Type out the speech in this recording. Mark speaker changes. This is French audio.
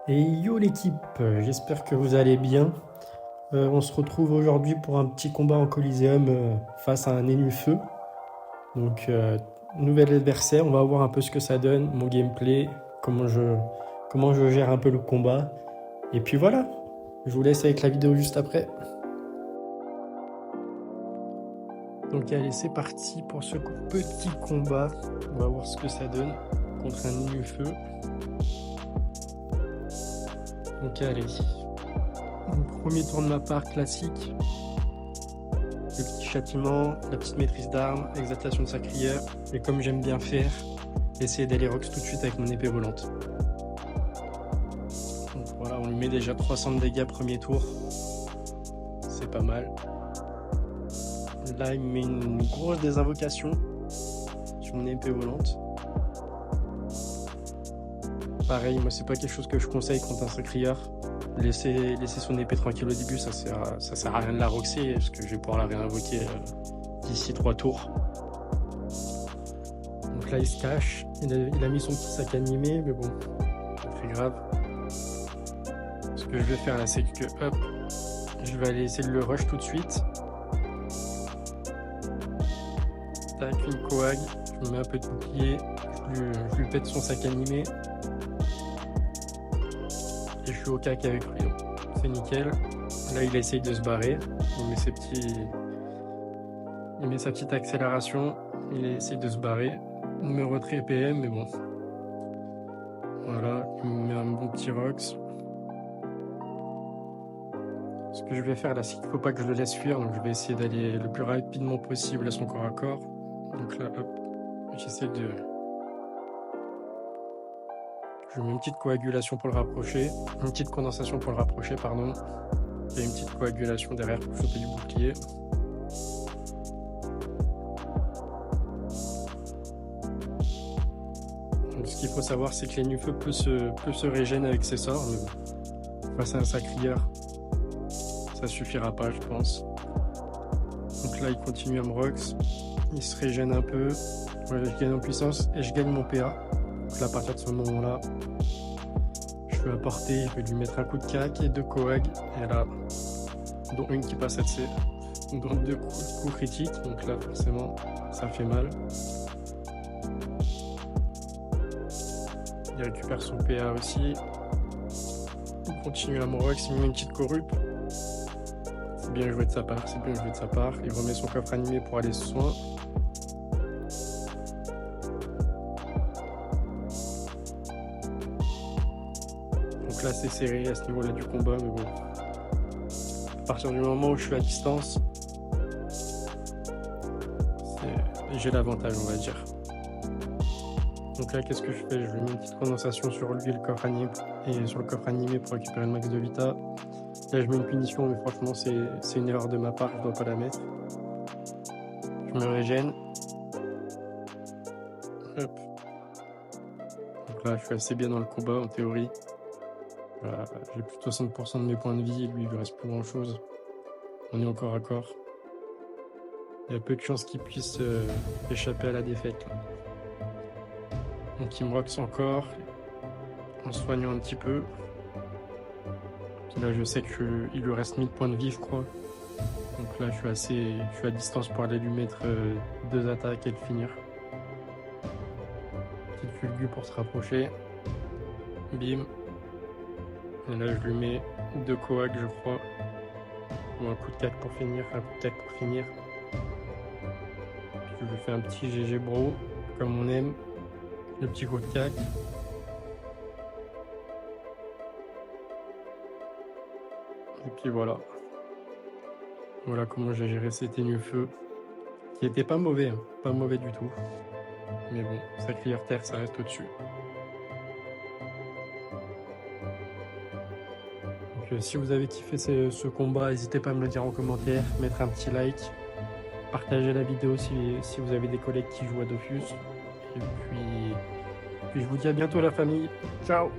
Speaker 1: Et yo l'équipe, j'espère que vous allez bien. On se retrouve aujourd'hui pour un petit combat en Coliseum face à un Nénupheux. Donc, nouvel adversaire, on va voir un peu ce que ça donne, mon gameplay, comment je gère un peu le combat. Et puis voilà, je vous laisse avec la vidéo juste après. Donc allez, c'est parti pour ce petit combat. On va voir ce que ça donne contre un Nénupheux. Donc allez, un premier tour de ma part classique. Le petit châtiment, la petite maîtrise d'armes, exaltation de sacrière. Et comme j'aime bien faire, essayer d'aller rocks tout de suite avec mon épée volante. Donc voilà, on lui met déjà 300 de dégâts premier tour. C'est pas mal. Là, il me met une grosse désinvocation sur mon épée volante. Pareil, moi, c'est pas quelque chose que je conseille contre un sacrieur. Laisser son épée tranquille au début, ça sert à rien de la roxer, parce que je vais pouvoir la réinvoquer d'ici 3 tours. Donc là, il se cache. Il a mis son petit sac animé, mais bon, pas très grave. Ce que je vais faire là, c'est que, hop, je vais aller essayer de le rush tout de suite. Tac, une coag, je me mets un peu de bouclier, je lui pète son sac animé. Et je suis au cac avec lui, donc c'est nickel. Là, il essaye de se barrer. Il met sa petite accélération. Il essaye de se barrer. Il me retrait PM, mais bon. Voilà, il me met un bon petit Rox. Ce que je vais faire là, c'est qu'il ne faut pas que je le laisse fuir. Donc je vais essayer d'aller le plus rapidement possible à son corps à corps. Donc là, hop, j'essaie de... Je mets une petite coagulation pour le rapprocher. Une petite condensation pour le rapprocher, pardon. Et une petite coagulation derrière pour choper du bouclier. Donc, ce qu'il faut savoir, c'est que les Nénupheux peut se régénérer avec ses sorts. Mais face à un sacrieur, ça suffira pas, je pense. Donc là, il continue à me rox. Il se régène un peu. Voilà, je gagne en puissance et je gagne mon PA. Donc là, à partir de ce moment-là, je peux apporter, je vais lui mettre un coup de cac et 2 coag. Et là, dont une qui passe à C, dont 2 coups critiques. Donc là, forcément, ça fait mal. Il récupère son PA aussi. Il continue à me rox, il me met une petite corrupe. C'est bien joué de sa part, c'est bien joué de sa part. Il remet son coffre animé pour aller soin. Donc là, c'est serré à ce niveau-là du combat, mais bon. À partir du moment où je suis à distance, j'ai l'avantage, on va dire. Donc là, qu'est-ce que je fais? Je lui mets une petite condensation sur lui, le coffre animé, et sur le coffre animé pour récupérer le max de vita. Là, je mets une punition, mais franchement, c'est une erreur de ma part, je dois pas la mettre. Je me régène. Hop. Donc là, je suis assez bien dans le combat, en théorie. J'ai plus de 60% de mes points de vie, et lui, il lui reste plus grand-chose. On est encore à corps. Il y a peu de chances qu'il puisse échapper à la défaite. Là. Donc il me rox encore, en soignant un petit peu. Puis là, je sais qu'il lui reste 1000 points de vie, je crois. Donc là, je suis à distance pour aller lui mettre 2 attaques et le finir. Petite fulgu pour se rapprocher. Bim. Et là, je lui mets 2 coag, je crois. Ou un coup de cac pour finir, un coup de cac pour finir. Puis je lui fais un petit GG bro, comme on aime. Le petit coup de cac. Et puis voilà. Voilà comment j'ai géré cet Nénupheux. Qui était pas mauvais, hein. Pas mauvais du tout. Mais bon, sacrière terre, ça reste au-dessus. Donc si vous avez kiffé ce combat, n'hésitez pas à me le dire en commentaire, mettre un petit like, partager la vidéo si vous avez des collègues qui jouent à Dofus. Et puis je vous dis à bientôt la famille. Ciao!